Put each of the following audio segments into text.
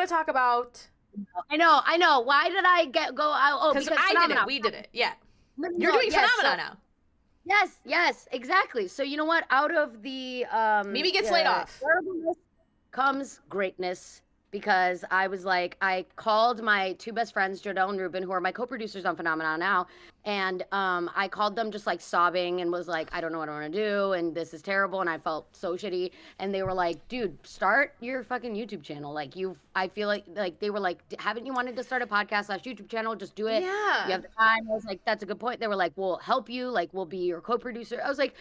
to talk about... I know. Why did I go out? Oh, because I did it. We did it. Yeah. You're doing Phenomena now. Yes, exactly. So you know what? Out of the Mimi gets laid off. Comes greatness, because I was like, I called my two best friends, Jodelle and Ruben, who are my co-producers on Phenomena now, and I called them just like sobbing and was like, I don't know what I want to do, and this is terrible, and I felt so shitty, and they were like, dude, start your fucking YouTube channel. Like I feel like they were like, haven't you wanted to start a podcast / YouTube channel? Just do it. Yeah. You have the time. I was like, that's a good point. They were like, we'll help you. Like, we'll be your co-producer. I was like,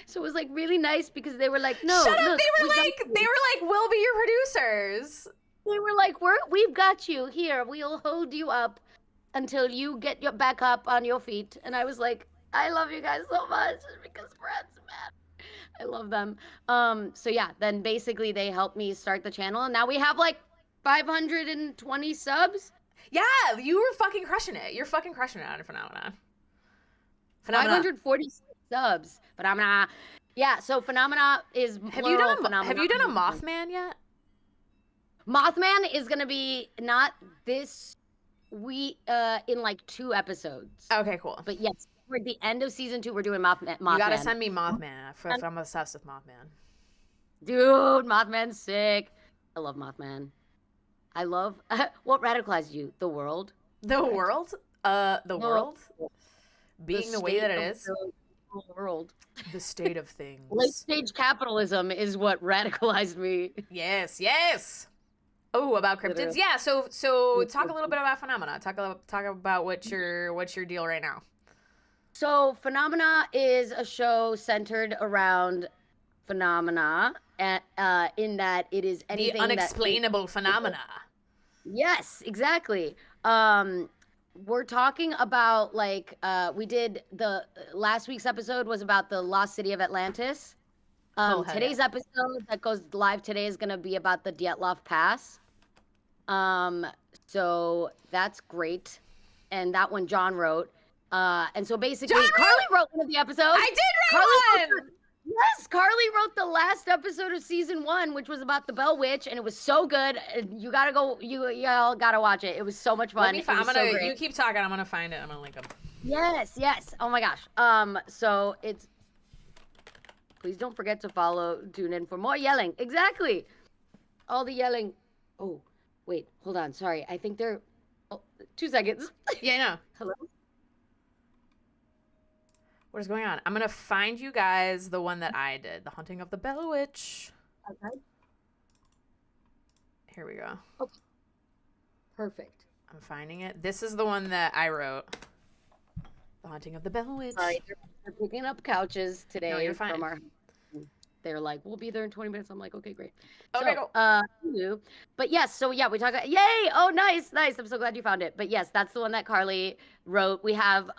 so it was like really nice, because they were like, no, shut up. Look, they were like, we'll be your producers. They were like, we've got you here. We'll hold you up until you get back up on your feet. And I was like, I love you guys so much, because friends, man. I love them. So yeah, then basically they helped me start the channel, and now we have like 520 subs. Yeah, you were fucking crushing it. You're fucking crushing it on Phenomena. 546 subs. Phenomena. Yeah, so Phenomena is Have you done a Mothman yet? Mothman is gonna be not this week, in like 2 episodes. Okay, cool. But yes, we're at the end of season 2. We're doing Mothman. You gotta send me Mothman. I'm obsessed with Mothman. Dude, Mothman's sick. I love Mothman. I love what radicalized you? The world. The world? The world? Being the way that it is. The world. The state of things. Late stage capitalism is what radicalized me. Yes. Oh, about cryptids. Yeah. So talk a little bit about Phenomena. Talk about what's your deal right now. So Phenomena is a show centered around phenomena, in that it is anything the unexplainable phenomena. Yes, exactly. We're talking about like we did the last week's episode was about the lost city of Atlantis. Today's episode that goes live today is going to be about the Dyatlov Pass. So that's great, and that one John wrote. And so basically, Carly wrote one of the episodes. I did write one. Yes, Carly wrote the last episode of season 1, which was about the Bell Witch, and it was so good. You gotta go. You all gotta watch it. It was so much fun. You keep talking. I'm gonna find it. I'm gonna link them. Yes. Oh my gosh. So it's. Please don't forget to tune in for more yelling. Exactly. All the yelling. Oh, wait. Hold on. Sorry. I think they're. Oh, 2 seconds. Yeah, I know. Hello. What is going on? I'm going to find you guys the one that I did. The Haunting of the Bell Witch. Okay. Here we go. Okay. Perfect. I'm finding it. This is the one that I wrote. The Haunting of the Bell Witch. Sorry, they're picking up couches today. No, you're fine. From our... They're like, we'll be there in 20 minutes. I'm like, okay, great. Okay, go. But yes, so yeah, we talk about, yay! Oh, nice. I'm so glad you found it. But yes, that's the one that Carly wrote. We have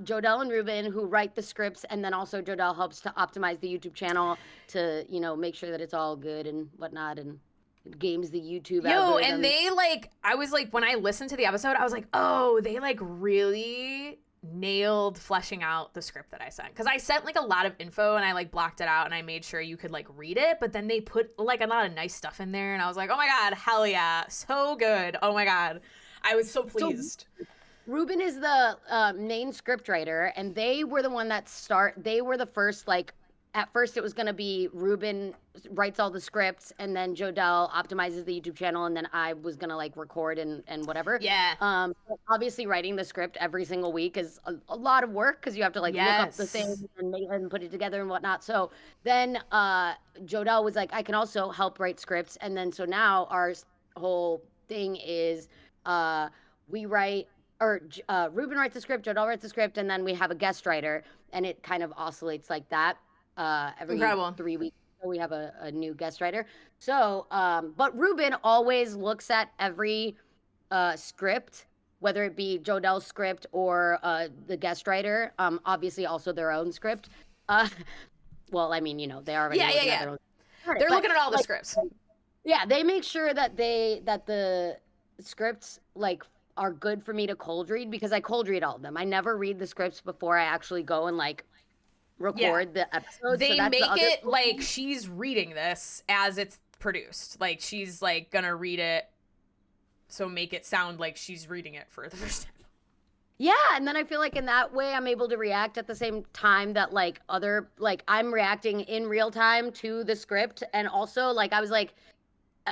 Jodelle and Ruben who write the scripts, and then also Jodelle helps to optimize the YouTube channel to, make sure that it's all good and whatnot, and games the YouTube algorithm. And they I was like, when I listened to the episode, I was like, oh, they really nailed fleshing out the script that I sent, because I sent a lot of info and I blocked it out and I made sure you could read it, but then they put a lot of nice stuff in there and I was like, oh my god, hell yeah, so good. Oh my god, I was so pleased. So, Ruben is the main script writer, and they were the one that they were the first at first it was going to be Ruben writes all the scripts, and then Jodelle optimizes the YouTube channel, and then I was going to record and whatever. Yeah. Obviously writing the script every single week is a lot of work, because you have to look up the thing and put it together and whatnot. So then Jodelle was like, I can also help write scripts. And then so now our whole thing is we write, or Ruben writes the script, Jodelle writes the script, and then we have a guest writer, and it kind of oscillates like that. Every Incredible. 3 weeks we have a new guest writer. So, but Ruben always looks at every script, whether it be Jodelle's script or the guest writer, obviously also their own script. Well, I mean, they already yeah. Their own script, They're looking at all the scripts. Yeah, they make sure that the scripts are good for me to cold read, because I cold read all of them. I never read the scripts before I actually go and record the episode. They make it like she's reading this as it's produced. Like, she's like gonna read it, so make it sound like she's reading it for the first time. Yeah, and then I feel like in that way I'm able to react at the same time that like I'm reacting in real time to the script. And also like I was like,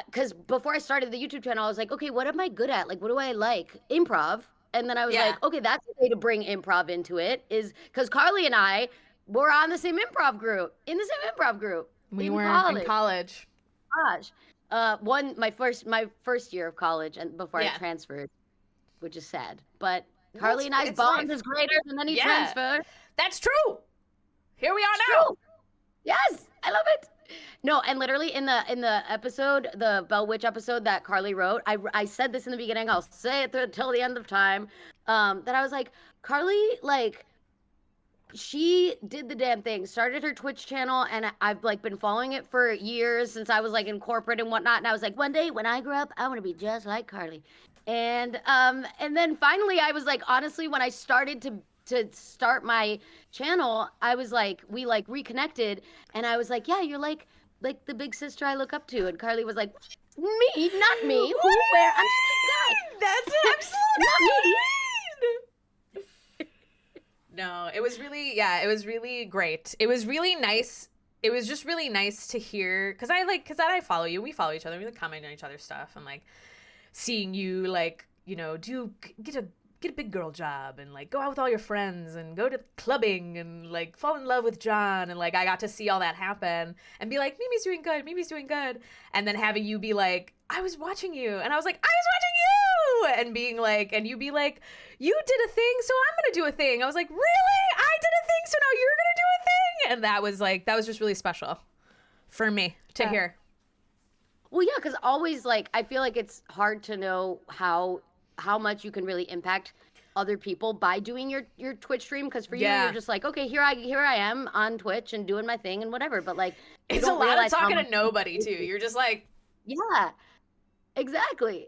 because before I started the YouTube channel, I was like, okay, what am I good at? Like, what do I like? Improv. And then I was like, okay, that's a way to bring improv into it, is because Carly and I were on the same improv group, in the same improv group. We were in college. Gosh. My first year of college and before I transferred, which is sad. But Carly and I's bond is greater than any transfer. That's true. Here we are now. True. Yes, I love it. No, and literally in the episode, the Bell Witch episode that Carly wrote, I said this in the beginning. I'll say it till the end of time. That I was like, Carly, like, she did the damn thing, started her Twitch channel, and I've like been following it for years since I was like in corporate and whatnot. And I was like, one day when I grow up, I want to be just like Carly. And then finally I was like, honestly, when I started to start my channel, I was like, we like reconnected, and I was like, yeah, you're like the big sister I look up to. And Carly was like, me, not me. Who, where? I'm just a guy. That's absolutely not me. No, it was really great. It was really nice. It was just really nice to hear, because I follow you. We follow each other. We like comment on each other's stuff, and like seeing you like, you know, get a big girl job and like go out with all your friends and go to clubbing and like fall in love with John, and like I got to see all that happen and be like, Mimi's doing good, and then having you be like, I was watching you, and I was like, I was watching you, and being like, and you be like, you did a thing, so I'm gonna do a thing. I was like, really? I did a thing, so now you're gonna do a thing? And that was just really special for me to hear. Well, yeah, because always like I feel like it's hard to know how much you can really impact other people by doing your Twitch stream, because for you, you're just like, okay, here I am on Twitch and doing my thing and whatever, but like it's a lot of talking to nobody too. You're just like, yeah, exactly.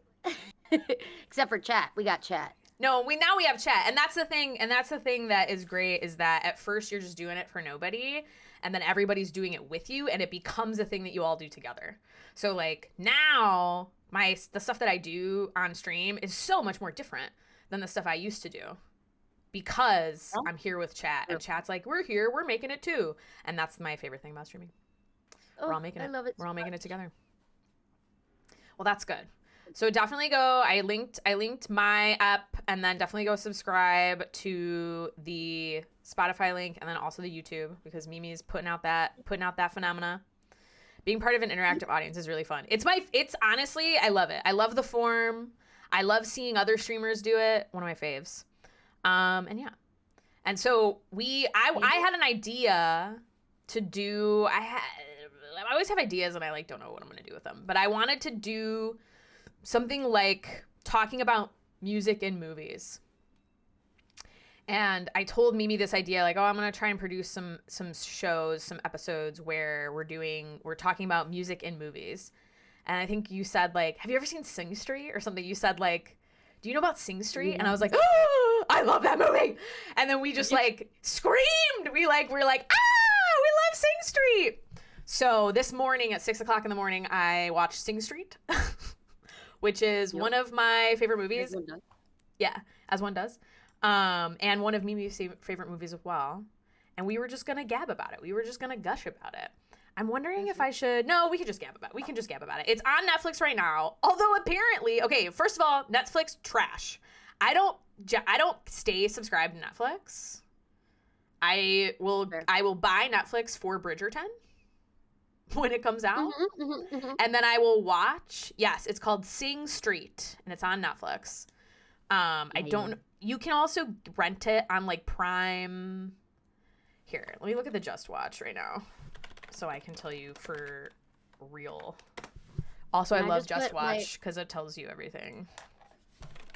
Except for chat, we got chat. No, now we have chat, and that's the thing that is great, is that at first you're just doing it for nobody, and then everybody's doing it with you, and it becomes a thing that you all do together. So like now the stuff that I do on stream is so much more different than the stuff I used to do, because I'm here with chat, and chat's like, we're here, we're making it too. And that's my favorite thing about streaming. We're all making it. I love it. We're all making it together. Well, that's good. So definitely go. I linked my app, and then definitely go subscribe to the Spotify link, and then also the YouTube, because Mimi's putting out that phenomena. Being part of an interactive audience is really fun. It's honestly, I love it. I love the form. I love seeing other streamers do it. One of my faves. And yeah. And so I had an idea to do, I always have ideas and I like don't know what I'm going to do with them, but I wanted to do something like talking about music in movies. And I told Mimi this idea, like, oh, I'm going to try and produce some shows, some episodes where we're talking about music in movies. And I think you said, like, have you ever seen Sing Street or something? You said, like, do you know about Sing Street? And I was like, oh, I love that movie. And then we just like screamed. We're like, we love Sing Street. So this morning at 6:00 in the morning, I watched Sing Street, which is one of my favorite movies. Yeah, as one does. And one of Mimi's favorite movies as well. And we were just going to gab about it. We were just going to gush about it. I'm wondering if I should... No, we can just gab about it. We can just gab about it. It's on Netflix right now. Although apparently... Okay, first of all, Netflix trash. I don't stay subscribed to Netflix. I will buy Netflix for Bridgerton when it comes out. And then I will watch... Yes, it's called Sing Street. And it's on Netflix. I don't... You can also rent it on like Prime. Here, let me look at the Just Watch right now, so I can tell you for real. Also, I love Just Watch because it tells you everything.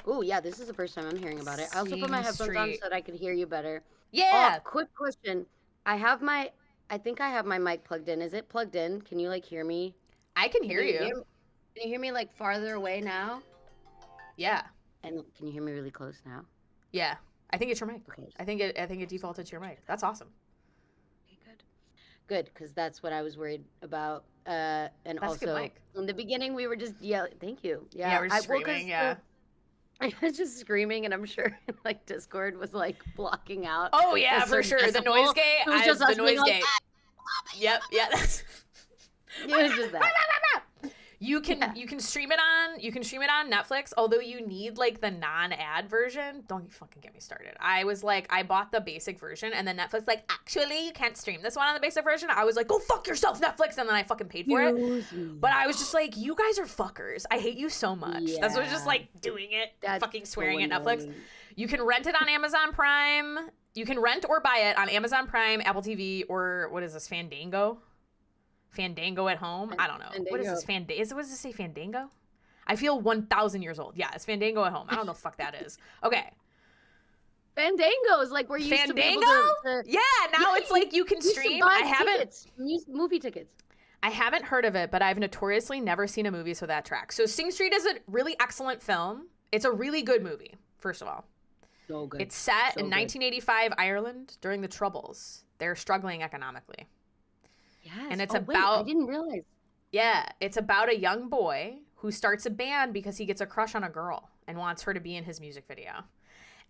Oh yeah, this is the first time I'm hearing about it. I also put my headphones on so that I could hear you better. Yeah. Oh, quick question. I think I have my mic plugged in. Is it plugged in? Can you like hear me? I can hear you. Can you hear me like farther away now? Yeah. And can you hear me really close now? Yeah, I think it's your mic. Okay. I think it defaulted to your mic. That's awesome. Okay, good, because that's what I was worried about. And That's also, good mic. in the beginning, we were just yelling. Thank you. Yeah, Yeah, we're screaming. Yeah. I was just screaming, and I'm sure like Discord was like blocking out. Oh yeah, for sure. The noise gate. It was just us the noise being gate. like, Yep. Yeah. it was just that. You can stream it on Netflix, although you need like the non-ad version. Don't you fucking get me started. I was like, I bought the basic version, and then Netflix like, actually you can't stream this one on the basic version. I was like, go fuck yourself, Netflix, and then I fucking paid for it. But I was just like, you guys are fuckers. I hate you so much. Yeah. That's what just like doing it, fucking swearing so at Netflix. You can rent it on Amazon Prime. You can rent or buy it on Amazon Prime, Apple TV, or what is this, Fandango at home? I don't know. Fandango. What is this? What does it say, Fandango? I feel 1,000 years old. Yeah, it's Fandango at home. I don't know what the fuck that is. Okay. Fandango is like where you used to be able to yeah, now it's like you can stream. I haven't movie tickets. I haven't heard of it, but I've notoriously never seen a movie so that tracks. So Sing Street is a really excellent film. It's a really good movie, first of all. So good. It's set in 1985 Ireland during the Troubles. They're struggling economically. Yes. And it's I didn't realize. Yeah, it's about a young boy who starts a band because he gets a crush on a girl and wants her to be in his music video.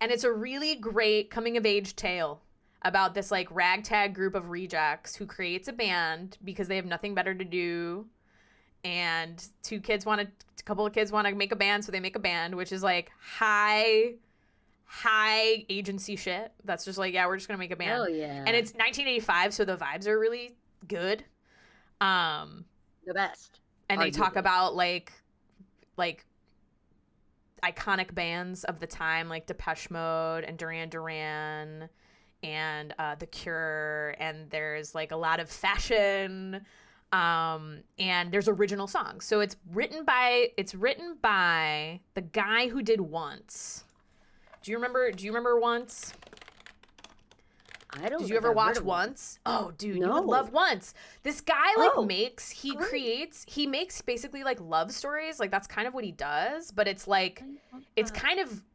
And it's a really great coming-of-age tale about this, like, ragtag group of rejects who creates a band because they have nothing better to do. And a couple of kids want to make a band, so they make a band, which is, like, high agency shit. That's just like, yeah, we're just going to make a band. Oh, yeah. And it's 1985, so the vibes are really good. The best. And they talk about, like iconic bands of the time, like Depeche Mode and Duran Duran and The Cure, and there's like a lot of fashion, and there's original songs. So it's written by the guy who did Once. Do you remember Once? I don't. Did you ever watch Once? Oh, dude, no. You would love Once. This guy he makes basically like love stories. Like that's kind of what he does, but it's like it's kind of,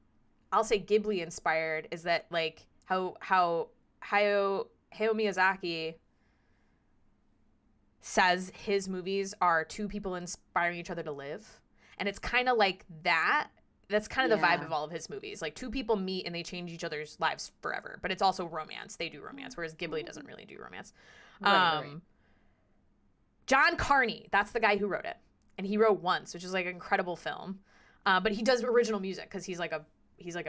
I'll say, Ghibli inspired. Is that like how Hayao Miyazaki says his movies are two people inspiring each other to live, and it's kind of like that. That's kind of the vibe of all of his movies. Like two people meet and they change each other's lives forever. But it's also romance. They do romance, whereas Ghibli doesn't really do romance. Right. John Carney, that's the guy who wrote it. And he wrote Once, which is like an incredible film. But he does original music because he's like a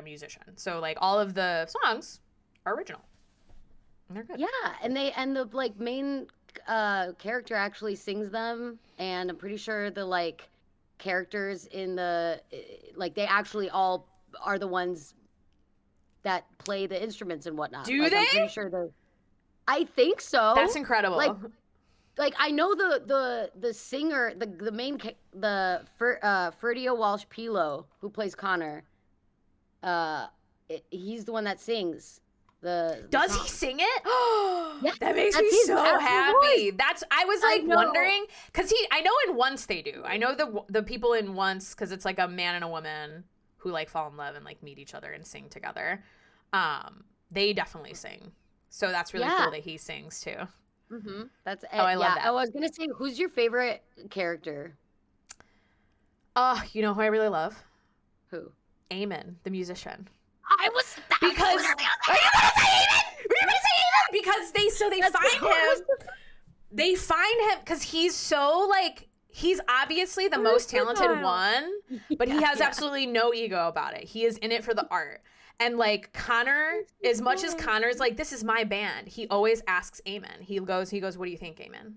musician. So like all of the songs are original. And they're good. Yeah, and the like main character actually sings them, and I'm pretty sure the like characters in the like they actually all are the ones that play the instruments and whatnot. Do like, they? I'm pretty sure I think so. That's incredible. Like I know the singer, the main Ferdio Walsh Pilo, who plays Connor. He's the one that sings. Does he sing it? Yes, that makes me so happy. I was like wondering because I know in Once they do. I know the people in Once because it's like a man and a woman who like fall in love and like meet each other and sing together. They definitely sing, so that's really cool that he sings too. Mm-hmm. That's I love that. I was gonna say, who's your favorite character? You know who I really love? Who? Eamon, the musician. Because are you gonna say Eamon? Were you gonna say Eamon? Because they find him because he's so like he's obviously the most talented one, but he has absolutely no ego about it. He is in it for the art. And like Connor, as much as Connor's like, this is my band, he always asks Eamon. He goes, what do you think, Eamon?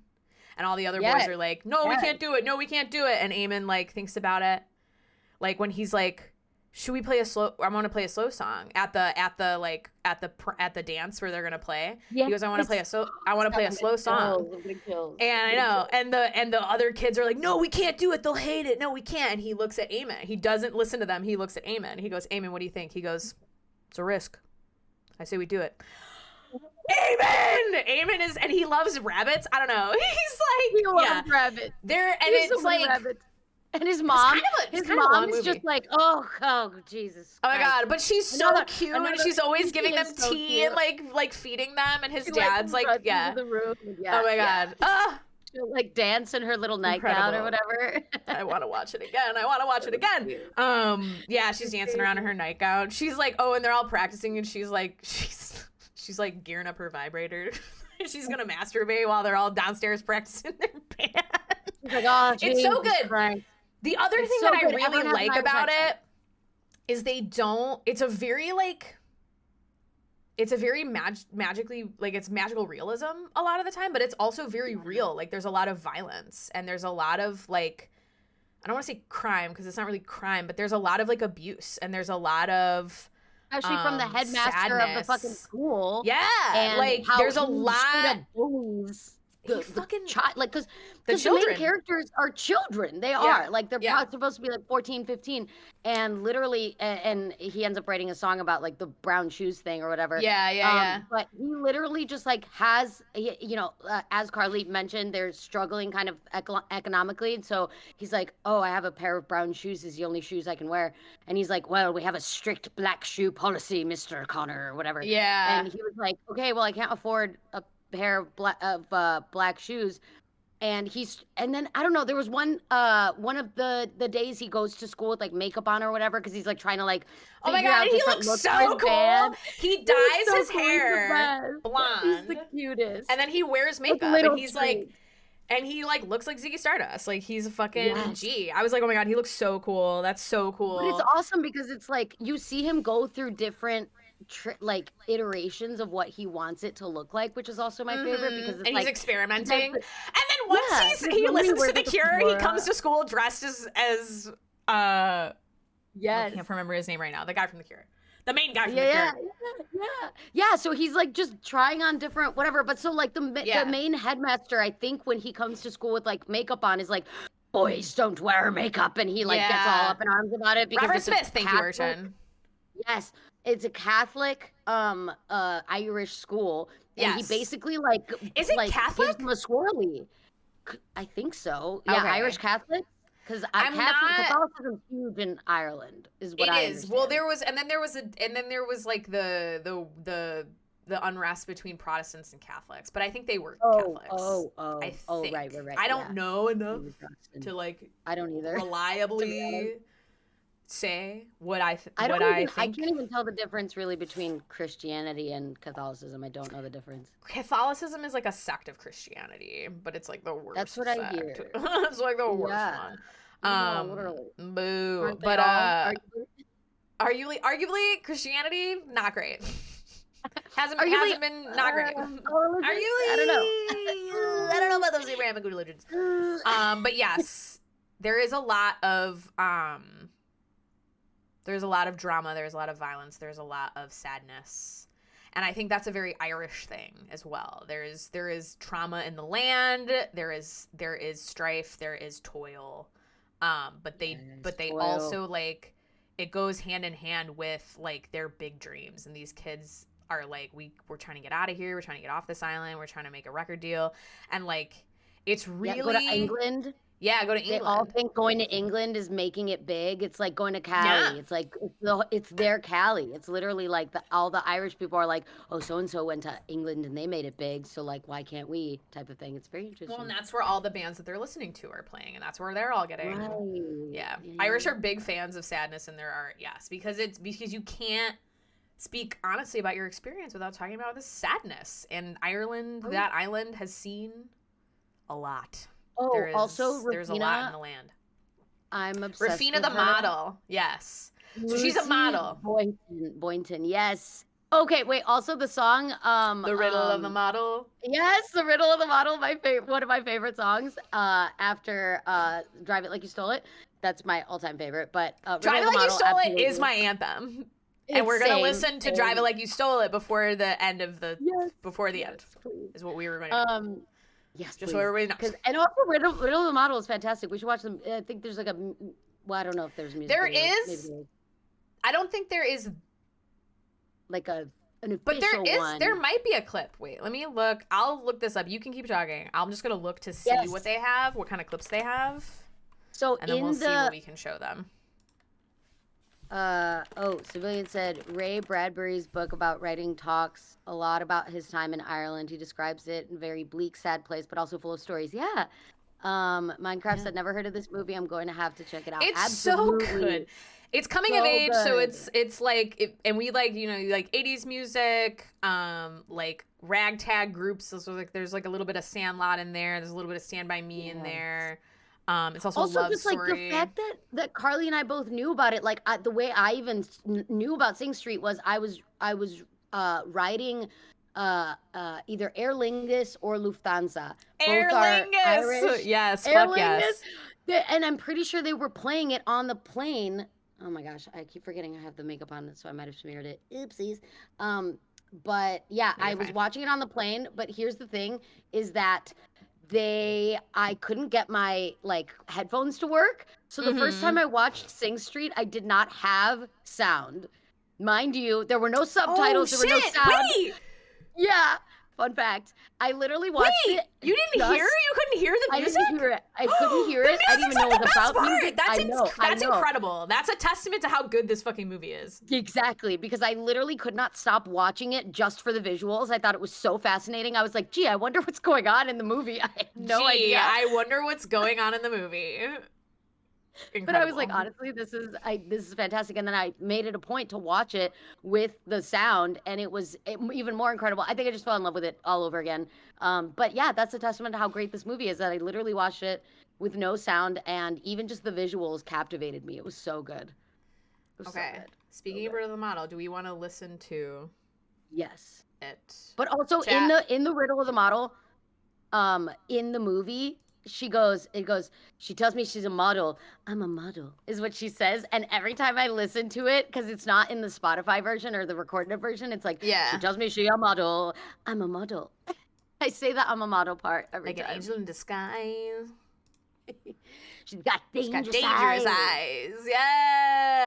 And all the other boys are like, no, we can't do it. No, we can't do it. And Eamon like thinks about it. Like when he's like, should we play I want to play a slow song at the dance where they're gonna play. Yeah. He goes, I want to play a slow song. And I know. And the other kids are like, no, we can't do it. They'll hate it. No, we can't. And he looks at Eamon. He doesn't listen to them. He looks at Eamon. He goes, Eamon, what do you think? He goes, it's a risk. I say we do it. Eamon is, and he loves rabbits. I don't know. He's like, he loves rabbits. It's like. Rabbits. And his mom, his mom is just like, oh, Jesus. Oh my God! But she's so cute, and she's always giving them tea and like feeding them. And his dad's like, yeah. The room. Oh my God! she'll like dance in her little nightgown or whatever. I want to watch it again. Yeah, she's dancing around in her nightgown. She's like, oh, and they're all practicing, and she's like gearing up her vibrator. She's gonna masturbate while they're all downstairs practicing their band. She's like, oh, it's so good. Christ. The other thing that I really like about it is it's a very like, it's a very magically, like, it's magical realism a lot of the time, but it's also very real. Like, there's a lot of violence, and there's a lot of, like, I don't want to say crime, because it's not really crime, but there's a lot of, like, abuse, and there's a lot of especially from the headmaster of the fucking school. Yeah, and like, there's a lot of bullies. The child, like, because the main characters are children. They are like, they're probably supposed to be like 14, 15, and literally, and he ends up writing a song about like the brown shoes thing or whatever. Yeah. But he literally just like has, you know, as Carly mentioned, they're struggling kind of economically, and so he's like, oh, I have a pair of brown shoes. Is the only shoes I can wear, and he's like, well, we have a strict black shoe policy, Mr. Connor, or whatever. Yeah. And he was like, okay, well, I can't afford a pair of black shoes, and then I don't know, there was one of the days he goes to school with like makeup on or whatever, because he's like trying to like, oh my god, he looks so cool. Band. He dyes his hair blonde. He's the cutest, and then he wears makeup, and he's like, and he like looks like Ziggy Stardust. Like, he's a fucking G. I was like, oh my god, he looks so cool. That's so cool. But it's awesome because it's like you see him go through different like iterations of what he wants it to look like, which is also my favorite, because it's, and like, he's experimenting. And then once he listens to The Cure, he comes to school dressed as I can't remember his name right now. The guy from The Cure. The main guy from The Cure. Yeah, so he's like just trying on different whatever, but so like the main headmaster, I think, when he comes to school with like makeup on, is like, boys don't wear makeup, and he like gets all up in arms about it because Robert it's Smith, thank you, Urchin. Yes, it's a Catholic Irish school, and he basically like, is it like, Catholic? gives him a swirly. I think so. Yeah, okay. Irish Catholic. Because Catholicism is huge in Ireland, is what I understand. Well, there was like the unrest between Protestants and Catholics, but I think they were Catholics. Right. I don't know enough to like. I don't either. Reliably say what I think. I can't even tell the difference really between Christianity and Catholicism. I don't know the difference. Catholicism is like a sect of Christianity, but it's like the worst. That's what I hear. It's like the worst one. Literally. Boo. But arguably Christianity, not great. hasn't been not great. Arguably, I don't know. I don't know about those Abrahamic religions. But yes, there is a lot of there's a lot of drama, there's a lot of violence, there's a lot of sadness. And I think that's a very Irish thing as well. There is trauma in the land, there is strife, there is toil. But they also, like, it goes hand in hand with like their big dreams, and these kids are like, we're trying to get out of here, we're trying to get off this island, we're trying to make a record deal, and like it's really go to England. Yeah, go to England. They all think going to England is making it big. It's like going to Cali. Yeah. It's like it's their Cali. It's literally like all the Irish people are like, oh, so and so went to England and they made it big, so like why can't we? Type of thing. It's very interesting. Well, and that's where all the bands that they're listening to are playing, and that's where they're all getting. Right. Yeah, Irish are big fans of sadness in their art. Yes, because you can't speak honestly about your experience without talking about this sadness. And Ireland, that island, has seen a lot. Oh, also there's a lot in the land. I'm obsessed Rafina with the her. model. Yes. So she's a model. Boynton, yes. Okay, wait, also the song The Riddle of the Model. Yes, The Riddle of the Model, one of my favorite songs after Drive It Like You Stole It. That's my all-time favorite, but Drive It Like You Stole It is my anthem. And we're going to listen to Drive It Like You Stole It before the end of the end. Please. Is what we were going to do. Yes, just so everybody knows. And also, Riddle of the Model is fantastic. We should watch them. I think there's like I don't know if there's music. There is. I don't think there is. Like an official But there is. one. There might be a clip. Wait, let me look. I'll look this up. You can keep talking. I'm just gonna look to see what they have, what kind of clips they have. So and then we'll see what we can show them. Civilian said Ray Bradbury's book about writing talks a lot about his time in Ireland. He describes it in a very bleak, sad place, but also full of stories. Yeah. Minecraft said never heard of this movie. I'm going to have to check it out. It's Absolutely. so good. It's coming of age, so it's like, and we like, you know, like 80s music, like ragtag groups. So like there's like a little bit of Sandlot in there. There's a little bit of Stand By Me in there. It's also a love just story. Like the fact that Carly and I both knew about it. Like the way I even knew about Sing Street was I was riding either Aer Lingus or Lufthansa. Aer Lingus, yes, fuck yes. And I'm pretty sure they were playing it on the plane. Oh my gosh, I keep forgetting I have the makeup on, so I might have smeared it. Oopsies. But yeah, I was watching it on the plane. But here's the thing: is that I couldn't get my like headphones to work. So the first time I watched Sing Street, I did not have sound. Mind you, there were no subtitles. There were no sound. Wait! Yeah. Fun fact. I literally watched it. You didn't hear? You couldn't hear the music? I didn't hear it. I couldn't hear it. I didn't even know it was about music. That's incredible. That's a testament to how good this fucking movie is. Exactly. Because I literally could not stop watching it just for the visuals. I thought it was so fascinating. I was like, gee, I wonder what's going on in the movie. I had no idea. I wonder what's going on in the movie. Incredible. But I was like, honestly, this is fantastic. And then I made it a point to watch it with the sound, and it was even more incredible. I think I just fell in love with it all over again. But yeah, that's a testament to how great this movie is, that I literally watched it with no sound, and even just the visuals captivated me. It was so good. So good. Speaking of Riddle of the Model, do we want to listen to Yes. it? But also in the Riddle of the Model, in the movie, she tells me she's a model. I'm a model, is what she says. And every time I listen to it, because it's not in the Spotify version or the recorded version, it's like, she tells me she's a model. I'm a model. I say that I'm a model part every time. Like an angel in disguise. She's got dangerous eyes. Yes.